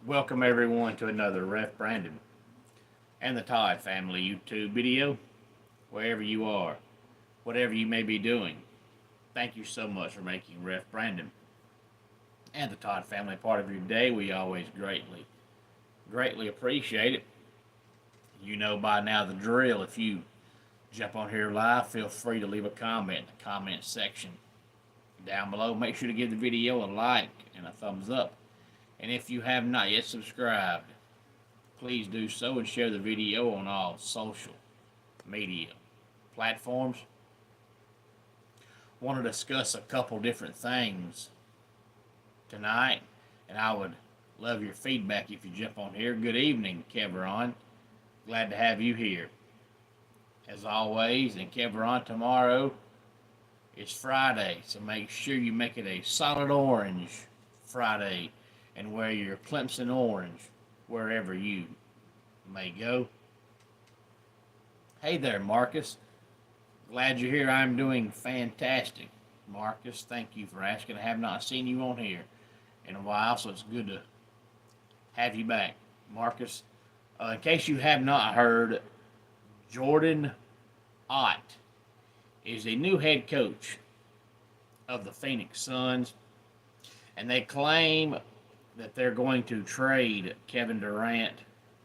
Welcome everyone to another Ref Brandon and the Todd Family YouTube video. Wherever you are, whatever you may be doing, thank you so much for making Ref Brandon and the Todd Family part of your day. We always greatly appreciate it. You know by now the drill. If you jump on here live, feel free to leave a comment in the comment section down below. Make sure to give the video a like and a thumbs up. And if you have not yet subscribed, please do so and share the video on all social media platforms. Want to discuss a couple different things tonight, and I would love your feedback if you jump on here. Good evening, Kevron. Glad to have you here. As always, and Kevron, tomorrow is Friday, so make sure you make it a solid orange Friday and wear your Clemson orange wherever you may go. Hey there, Marcus. Glad you're here. I'm doing fantastic, Marcus. Thank you for asking. I have not seen you on here in a while, so it's good to have you back, Marcus. In case you have not heard, Jordan Ott is the new head coach of the Phoenix Suns, and they claim that they're going to trade Kevin Durant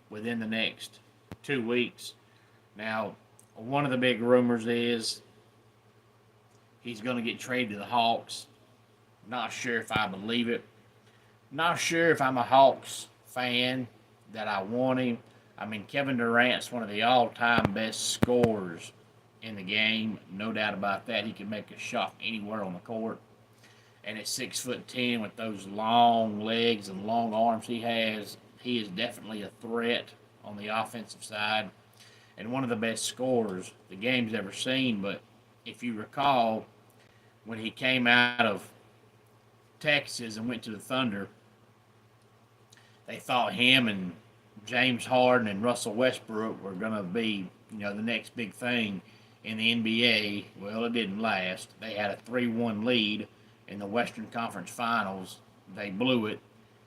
within the next 2 weeks. Now, one of the big rumors is he's going to get traded to the Hawks. Not sure if I believe it. Not sure if I'm a Hawks fan that I want him. I mean, Kevin Durant's one of the all-time best scorers in the game. No doubt about that. He can make a shot anywhere on the court. And at 6'10", with those long legs and long arms he has, he is definitely a threat on the offensive side and one of the best scorers the game's ever seen. But if you recall, when he came out of Texas and went to the Thunder, they thought him and James Harden and Russell Westbrook were going to be, the next big thing in the NBA. Well, it didn't last. They had a 3-1 lead in the Western Conference Finals. They blew it.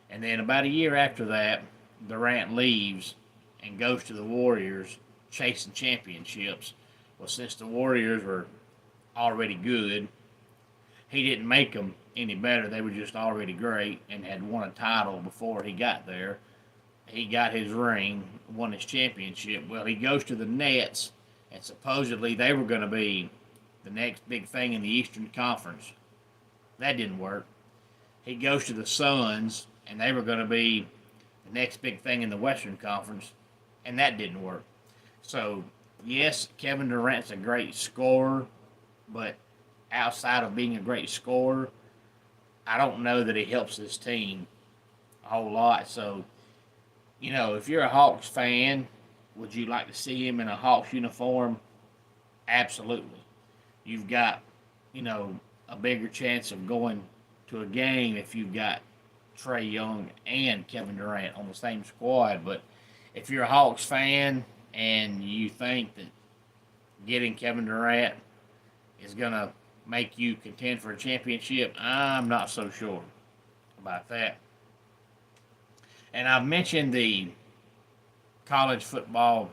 And then about a year after that, Durant leaves and goes to the Warriors chasing championships. Well, since the Warriors were already good, he didn't make them any better. They were just already great and had won a title before he got there. He got his ring, won his championship. Well, he goes to the Nets, and supposedly they were going to be the next big thing in the Eastern Conference. That didn't work. He goes to the Suns, and they were going to be the next big thing in the Western Conference, and that didn't work. So, yes, Kevin Durant's a great scorer, but outside of being a great scorer, I don't know that he helps this team a whole lot. So, if you're a Hawks fan, would you like to see him in a Hawks uniform? Absolutely. You've got, a bigger chance of going to a game if you've got Trae Young and Kevin Durant on the same squad. But if you're a Hawks fan and you think that getting Kevin Durant is going to make you contend for a championship, I'm not so sure about that. And I've mentioned the college football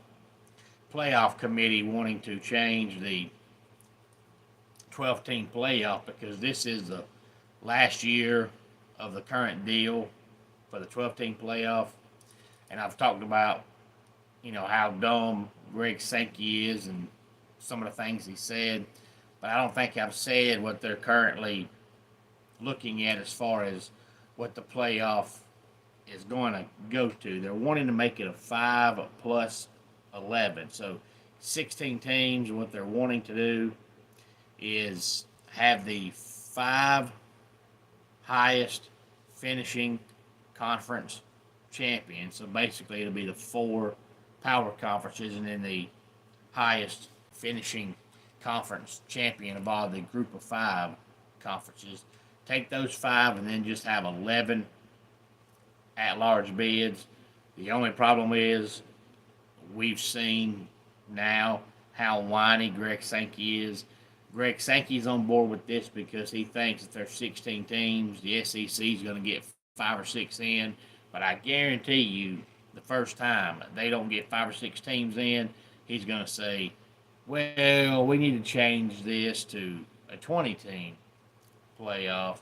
playoff committee wanting to change the 12-team playoff because this is the last year of the current deal for the 12-team playoff. And I've talked about, how dumb Greg Sankey is and some of the things he said. But I don't think I've said what they're currently looking at as far as what the playoff is going to go to. They're wanting to make it a 5 plus 11. So 16 teams. What they're wanting to do is have the 5 highest finishing conference champions. So basically it'll be the 4 power conferences and then the highest finishing conference champion of all the group of 5 conferences. Take those 5 and then just have 11 at-large bids. The only problem is we've seen now how whiny Greg Sankey is. Greg Sankey's on board with this because he thinks that there's 16 teams. The SEC is going to get 5 or 6 in. By But I guarantee you, the first time they don't get 5 or 6 teams in, he's going to say, well, we need to change this to a 20-team playoff.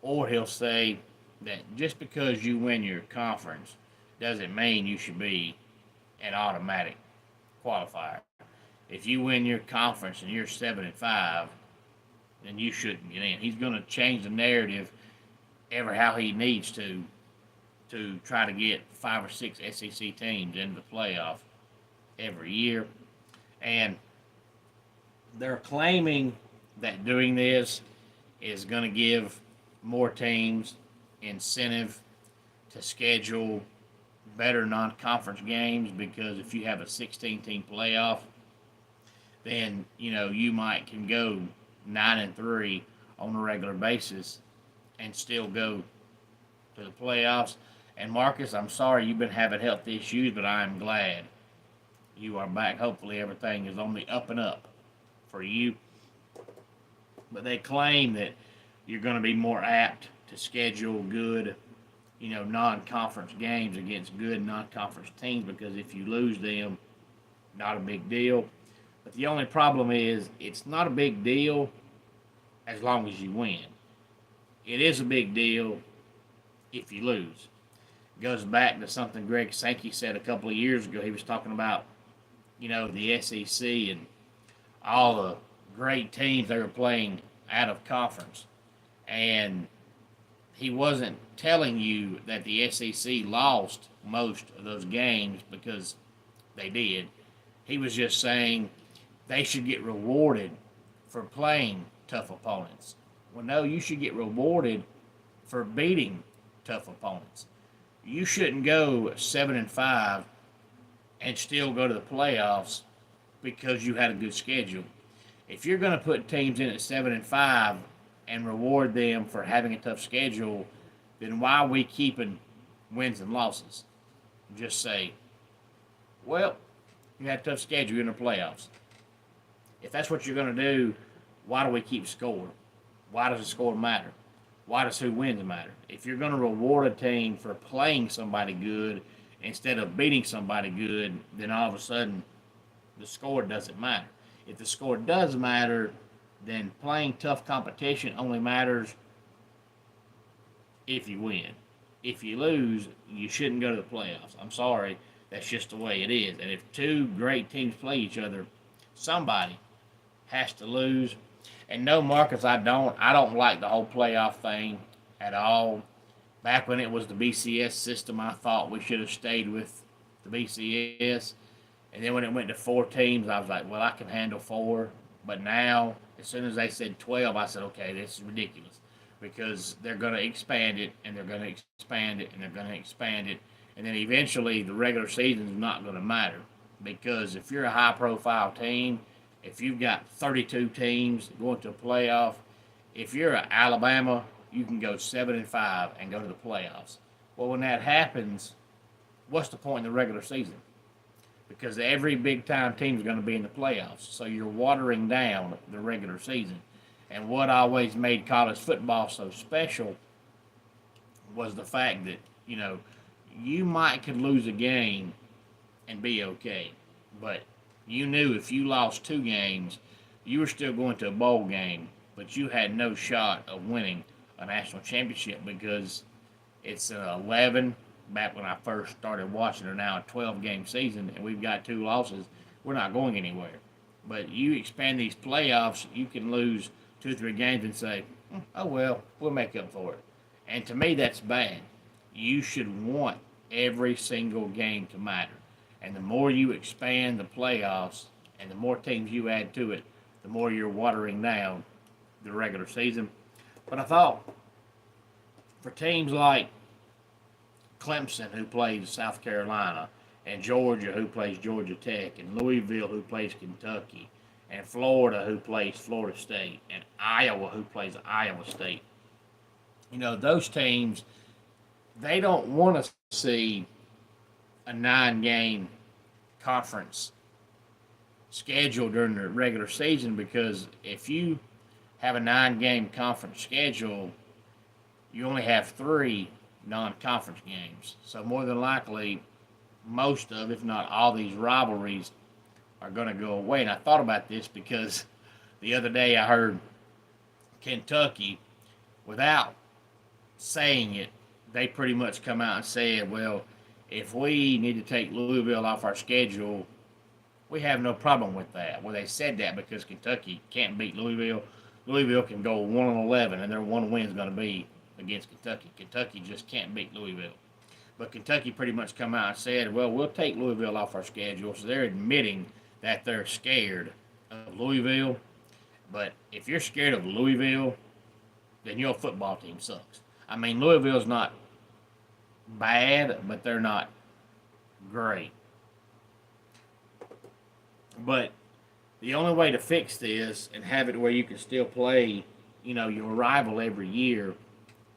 Or he'll say that just because you win your conference doesn't mean you should be an automatic qualifier. If you win your conference and you're 7-5, then you shouldn't get in. He's going to change the narrative ever how he needs to try to get 5 or 6 SEC teams into the playoff every year. And they're claiming that doing this is going to give more teams incentive to schedule better non-conference games, because if you have a 16-team playoff, then you might can go 9-3 on a regular basis and still go to the playoffs. And Marcus, I'm sorry you've been having health issues, but I'm glad you are back. Hopefully everything is on the up and up for you. But they claim that you're going to be more apt to schedule good, non-conference games against good non-conference teams, because if you lose them, not a big deal. But the only problem is it's not a big deal as long as you win. It is a big deal if you lose. It goes back to something Greg Sankey said a couple of years ago. He was talking about, the SEC and all the great teams they were playing out of conference. And he wasn't telling you that the SEC lost most of those games, because they did. He was just saying they should get rewarded for playing tough opponents. Well, no, you should get rewarded for beating tough opponents. You shouldn't go 7-5 and still go to the playoffs because you had a good schedule. If you're going to put teams in at 7-5 and reward them for having a tough schedule, then why are we keeping wins and losses? Just say, well, you had a tough schedule, you're in the playoffs. If that's what you're going to do, why do we keep score? Why does the score matter? Why does who wins matter? If you're going to reward a team for playing somebody good instead of beating somebody good, then all of a sudden the score doesn't matter. If the score does matter, then playing tough competition only matters if you win. If you lose, you shouldn't go to the playoffs. I'm sorry, that's just the way it is. And if two great teams play each other, somebody has to lose. And no, Marcus, I don't like the whole playoff thing at all. Back when it was the BCS system, I thought we should have stayed with the BCS. And then when it went to 4 teams, I was like, well, I can handle 4. But now, as soon as they said 12, I said, okay, this is ridiculous. Because they're going to expand it, and they're going to expand it, and they're going to expand it. And then eventually the regular season is not going to matter. Because if you're a high-profile team, if you've got 32 teams going to a playoff, if you're at Alabama, you can go 7-5 and go to the playoffs. Well, when that happens, what's the point in the regular season? Because every big-time team is going to be in the playoffs. So you're watering down the regular season. And what always made college football so special was the fact that, you could lose a game and be okay. But you knew if you lost 2 games, you were still going to a bowl game, but you had no shot of winning a national championship, because it's an 11, back when I first started watching it, now a 12-game season, and we've got 2 losses. We're not going anywhere. But you expand these playoffs, you can lose 2 or 3 games and say, oh, well, we'll make up for it. And to me, that's bad. You should want every single game to matter. And the more you expand the playoffs and the more teams you add to it, the more you're watering down the regular season. But I thought for teams like Clemson, who plays South Carolina, and Georgia, who plays Georgia Tech, and Louisville, who plays Kentucky, and Florida, who plays Florida State, and Iowa, who plays Iowa State, those teams, they don't want to see a 9-game conference schedule during the regular season, because if you have a 9-game conference schedule, you only have 3 non-conference games. So more than likely, most of, if not all, these rivalries are going to go away. And I thought about this because the other day I heard Kentucky, without saying it, they pretty much come out and said, well, if we need to take Louisville off our schedule, we have no problem with that. Well, they said that because Kentucky can't beat Louisville. Louisville can go 1-11, and their one win is going to be against Kentucky. Kentucky just can't beat Louisville. But Kentucky pretty much come out and said, well, we'll take Louisville off our schedule. So they're admitting that they're scared of Louisville. But if you're scared of Louisville, then your football team sucks. I mean, Louisville's not bad, but they're not great. But the only way to fix this and have it where you can still play, your rival every year,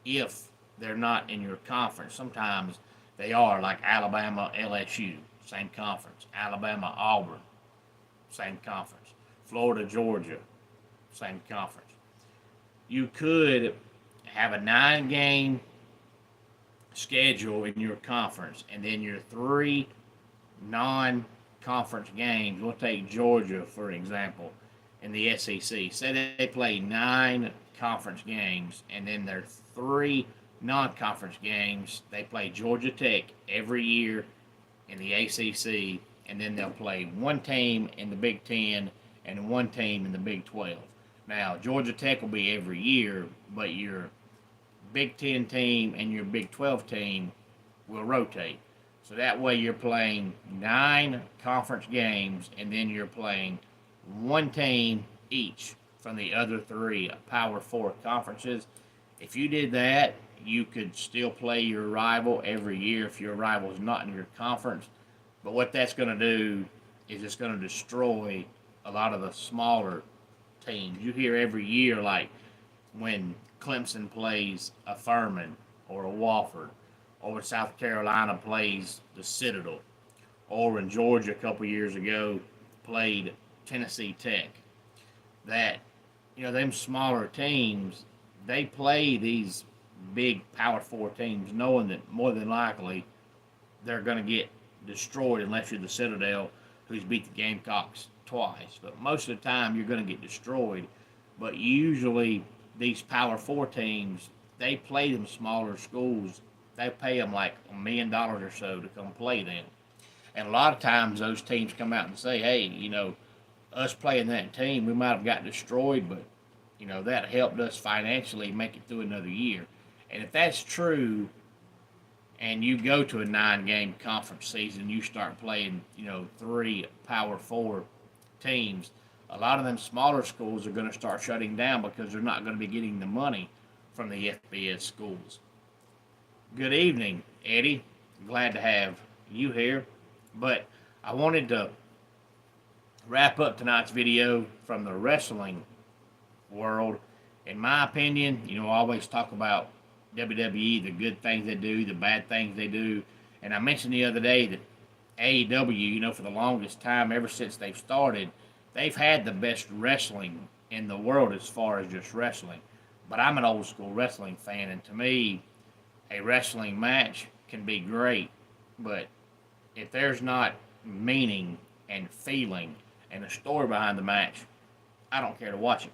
if they're not in your conference. Sometimes they are, like Alabama, LSU, same conference. Alabama, Auburn, same conference. Florida, Georgia, same conference. You could have a 9-game schedule in your conference, and then your 3 non-conference games. We'll take Georgia, for example, in the SEC. Say they play 9 conference games, and then their 3 non-conference games, they play Georgia Tech every year in the ACC, and then they'll play one team in the Big Ten and one team in the Big 12. Now, Georgia Tech will be every year, but your Big Ten team and your Big 12 team will rotate. So that way you're playing 9 conference games, and then you're playing one team each from the other 3 Power 4 conferences. If you did that, you could still play your rival every year if your rival is not in your conference. But what that's going to do is it's going to destroy a lot of the smaller teams. You hear every year, like when Clemson plays a Furman or a Wofford, or when South Carolina plays the Citadel, or when Georgia a couple years ago played Tennessee Tech, that, them smaller teams, they play these big Power 4 teams knowing that more than likely they're going to get destroyed unless you're the Citadel, who's beat the Gamecocks twice. But most of the time you're going to get destroyed. But usually these Power 4 teams, they play them smaller schools. They pay them like $1 million or so to come play them. And a lot of times those teams come out and say, hey, us playing that team, we might have got destroyed, but, that helped us financially make it through another year. And if that's true, and you go to a 9-game conference season, you start playing, 3 Power 4 teams, a lot of them smaller schools are going to start shutting down because they're not going to be getting the money from the FBS schools. Good evening, Eddie. Glad to have you here. But I wanted to wrap up tonight's video from the wrestling world. In my opinion, I always talk about WWE, the good things they do, the bad things they do. And I mentioned the other day that AEW, for the longest time, ever since they've started, they've had the best wrestling in the world as far as just wrestling. But I'm an old school wrestling fan, and to me, a wrestling match can be great, but if there's not meaning and feeling and a story behind the match, I don't care to watch it.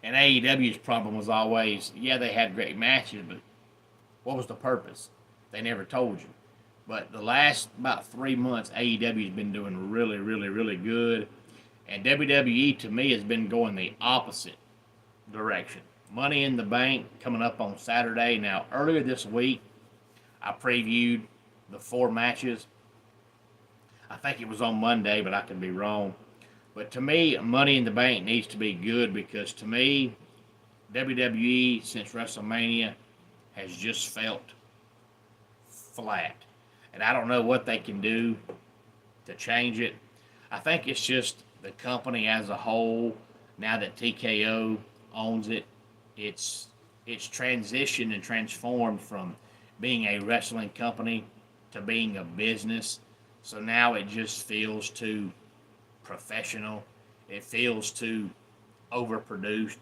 And AEW's problem was always, they had great matches, but what was the purpose? They never told you. But the last about 3 months, AEW's been doing really, really, really good. And WWE, to me, has been going the opposite direction. Money in the Bank coming up on Saturday. Now, earlier this week, I previewed the 4 matches. I think it was on Monday, but I could be wrong. But to me, Money in the Bank needs to be good because to me, WWE since WrestleMania has just felt flat. And I don't know what they can do to change it. I think it's just the company as a whole, now that TKO owns it, it's transitioned and transformed from being a wrestling company to being a business. So now it just feels too professional. It feels too overproduced.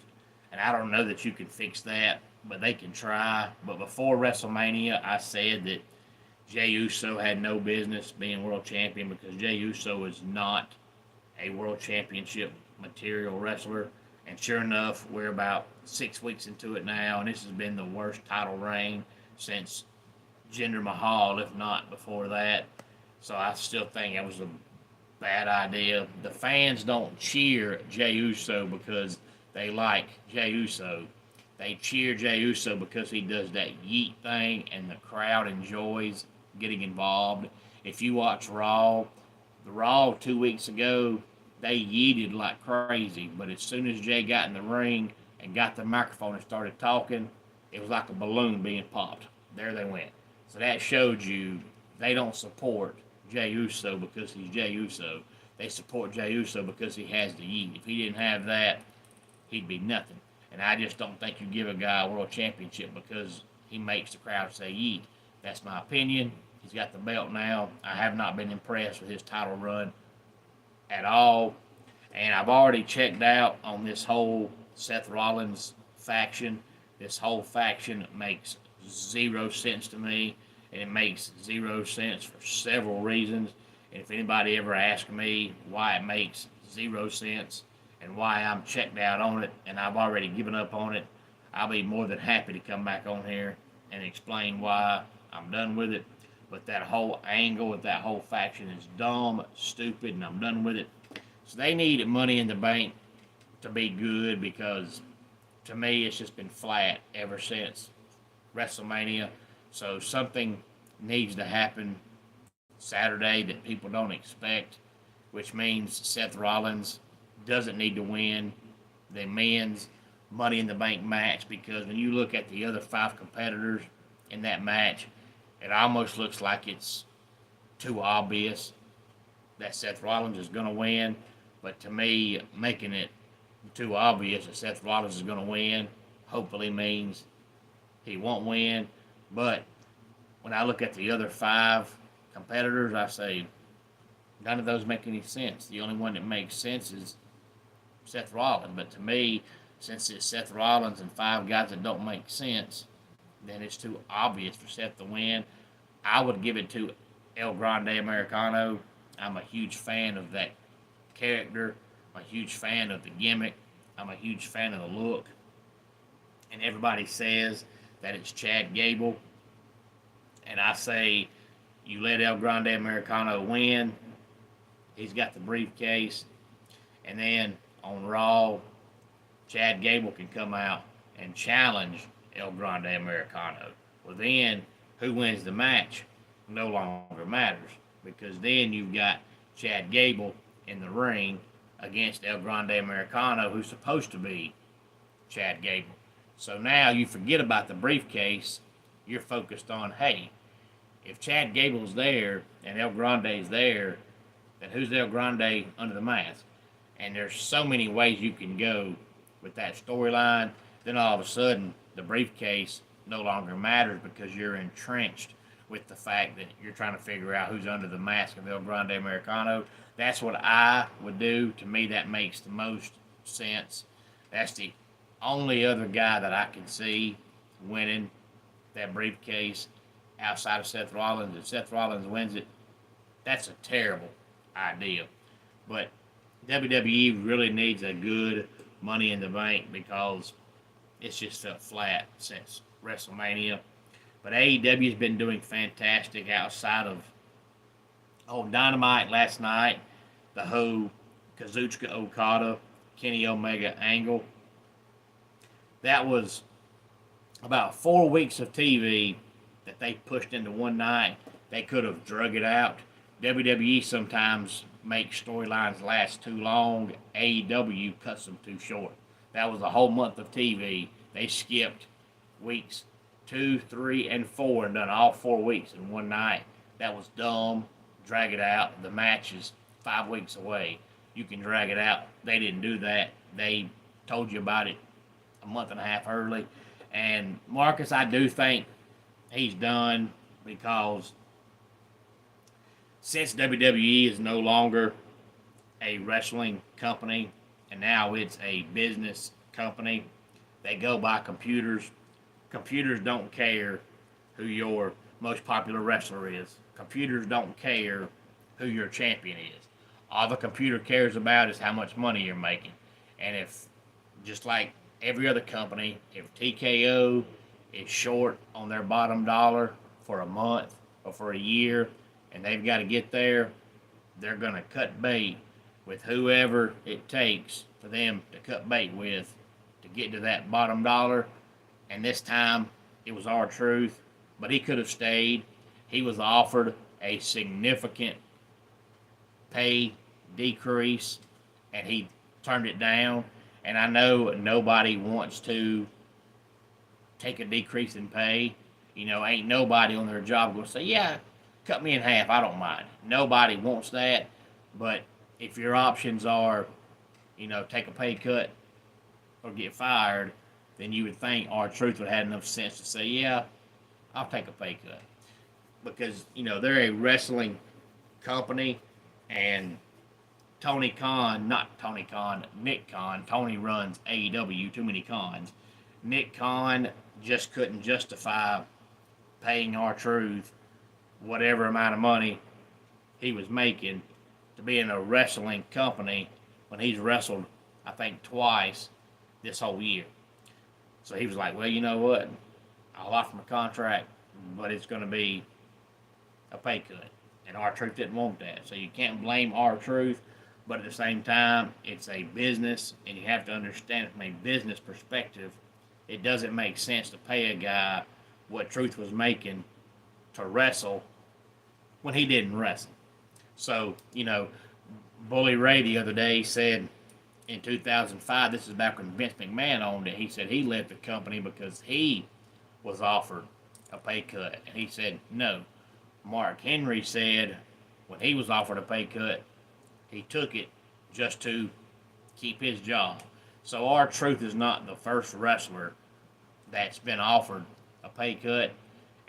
And I don't know that you can fix that but they can try. But before WrestleMania, I said that Jey Uso had no business being world champion because Jey Uso is not a world championship material wrestler. And sure enough, we're about 6 weeks into it now, and this has been the worst title reign since Jinder Mahal, if not before that. So I still think it was a bad idea. The fans don't cheer Jey Uso because they like Jey Uso. They cheer Jey Uso because he does that yeet thing and the crowd enjoys getting involved. If you watch Raw, the Raw 2 weeks ago, they yeeted like crazy. But as soon as Jey got in the ring and got the microphone and started talking, it was like a balloon being popped. There they went. So that showed you they don't support Jey Uso because he's Jey Uso. They support Jey Uso because he has the yeet. If he didn't have that, he'd be nothing. And I just don't think you give a guy a world championship because he makes the crowd say yeet. That's my opinion. He's got the belt now. I have not been impressed with his title run at all. And I've already checked out on this whole Seth Rollins faction. This whole faction makes zero sense to me, and it makes zero sense for several reasons. And if anybody ever asks me why it makes zero sense and why I'm checked out on it and I've already given up on it, I'll be more than happy to come back on here and explain why I'm done with it. But that whole angle with that whole faction is dumb, stupid, and I'm done with it. So they need Money in the Bank to be good because to me it's just been flat ever since WrestleMania. So something needs to happen Saturday that people don't expect, which means Seth Rollins doesn't need to win the men's Money in the Bank match because when you look at the other 5 competitors in that match, it almost looks like it's too obvious that Seth Rollins is going to win. But to me, making it too obvious that Seth Rollins is going to win hopefully means he won't win. But when I look at the other 5 competitors, I say none of those make any sense. The only one that makes sense is Seth Rollins. But to me, since it's Seth Rollins and 5 guys that don't make sense, then it's too obvious for Seth to win. I would give it to El Grande Americano. I'm a huge fan of that character. I'm a huge fan of the gimmick. I'm a huge fan of the look. And everybody says that it's Chad Gable. And I say you let El Grande Americano win. He's got the briefcase. And then on Raw, Chad Gable can come out and challenge El Grande Americano. Well, then who wins the match no longer matters because then you've got Chad Gable in the ring against El Grande Americano, who's supposed to be Chad Gable. So now you forget about the briefcase. You're focused on, hey, if Chad Gable's there and El Grande's there, then who's El Grande under the mask? And there's so many ways you can go with that storyline. Then all of a sudden, the briefcase no longer matters because you're entrenched with the fact that you're trying to figure out who's under the mask of El Grande Americano. That's what I would do. To me, that makes the most sense. That's the only other guy that I can see winning that briefcase outside of Seth Rollins. If Seth Rollins wins it, that's a terrible idea. But WWE really needs a good Money in the Bank because it's just felt flat since WrestleMania. But AEW has been doing fantastic outside of Dynamite last night, the whole Kazuchika Okada, Kenny Omega angle. That was about 4 weeks of TV that they pushed into one night. They could have drug it out. WWE sometimes makes storylines last too long. AEW cuts them too short. That was a whole month of TV. They skipped weeks 2, 3, and 4 and done all 4 weeks in one night. That was dumb. Drag it out. The match is 5 weeks away. You can drag it out. They didn't do that. They told you about it a month and a half early. And Marcus, I do think he's done because since WWE is no longer a wrestling company and now it's a business company, they go by computers. Computers don't care who your most popular wrestler is. Computers don't care who your champion is. All the computer cares about is how much money you're making. And if, just like every other company, if TKO is short on their bottom dollar for a month or for a year and they've got to get there, they're going to cut bait with whoever it takes for them to cut bait with to get to that bottom dollar. And this time it was R-Truth, but he could have stayed. He was offered a significant pay decrease and he turned it down. And I know nobody wants to take a decrease in pay. Ain't nobody on their job going to say, yeah, cut me in half, I don't mind. Nobody wants that. But if your options are, take a pay cut or get fired, then you would think R-Truth would have enough sense to say, yeah, I'll take a pay cut. Because, they're a wrestling company, and Nick Khan, Tony runs AEW, too many Khans. Nick Khan just couldn't justify paying R-Truth whatever amount of money he was making to be in a wrestling company when he's wrestled, I think, twice this whole year. So he was like, well, you know what? I'll offer him a contract, but it's going to be a pay cut. And R-Truth didn't want that. So you can't blame R-Truth, but at the same time, it's a business, and you have to understand from a business perspective, it doesn't make sense to pay a guy what Truth was making to wrestle when he didn't wrestle. So, Bully Ray the other day said in 2005, this is back when Vince McMahon owned it, he said he left the company because he was offered a pay cut. And he said no. Mark Henry said when he was offered a pay cut, he took it just to keep his job. So R-Truth is not the first wrestler that's been offered a pay cut.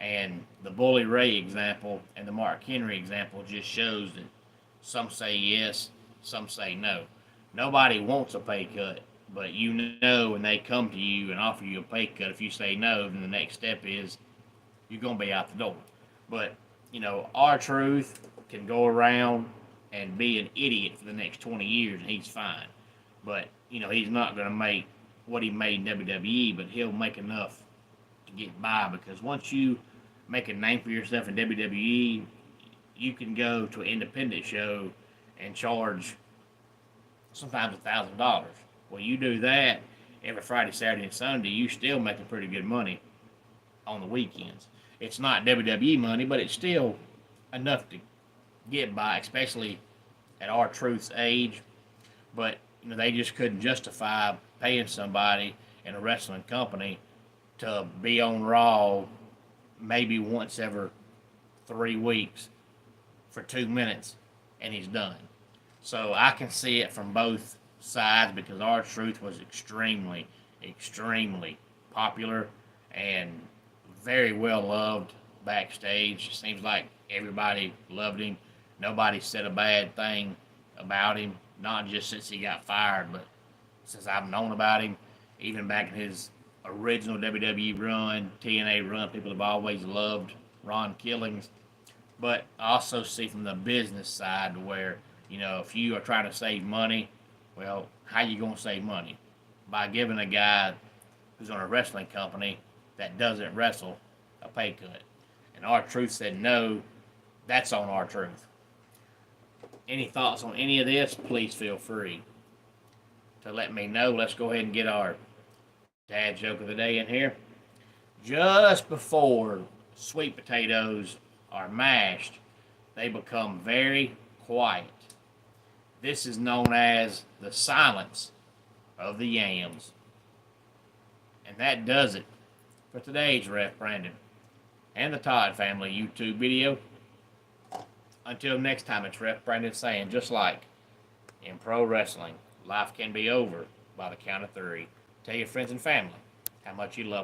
And the Bully Ray example and the Mark Henry example just shows that some say yes, some say no. Nobody wants a pay cut, but when they come to you and offer you a pay cut, if you say no, then the next step is you're going to be out the door. But, R-Truth can go around and be an idiot for the next 20 years and he's fine. But, he's not going to make what he made in WWE, but he'll make enough to get by, because once you make a name for yourself in WWE, you can go to an independent show and charge sometimes $1,000. Well, you do that every Friday, Saturday, and Sunday, you still making pretty good money on the weekends. It's not WWE money, but it's still enough to get by, especially at R-Truth's age. But they just couldn't justify paying somebody in a wrestling company to be on Raw maybe once every 3 weeks for 2 minutes, and he's done. So I can see it from both sides, because R-Truth was extremely, extremely popular and very well loved backstage. It seems like everybody loved him. Nobody said a bad thing about him, not just since he got fired, but since I've known about him. Even back in his original WWE run, TNA run, people have always loved Ron Killings. But I also see from the business side where, if you are trying to save money, well, how you going to save money? By giving a guy who's on a wrestling company that doesn't wrestle a pay cut. And R-Truth said no, that's on R-Truth. Any thoughts on any of this, please feel free to let me know. Let's go ahead and get our dad joke of the day in here. Just before sweet potatoes are mashed, they become very quiet. This is known as the silence of the yams. And that does it for today's Ref Brandon and the Todd Family YouTube video. Until next time, it's Ref Brandon saying, just like in pro wrestling, life can be over by the count of 3. Tell your friends and family how much you love them.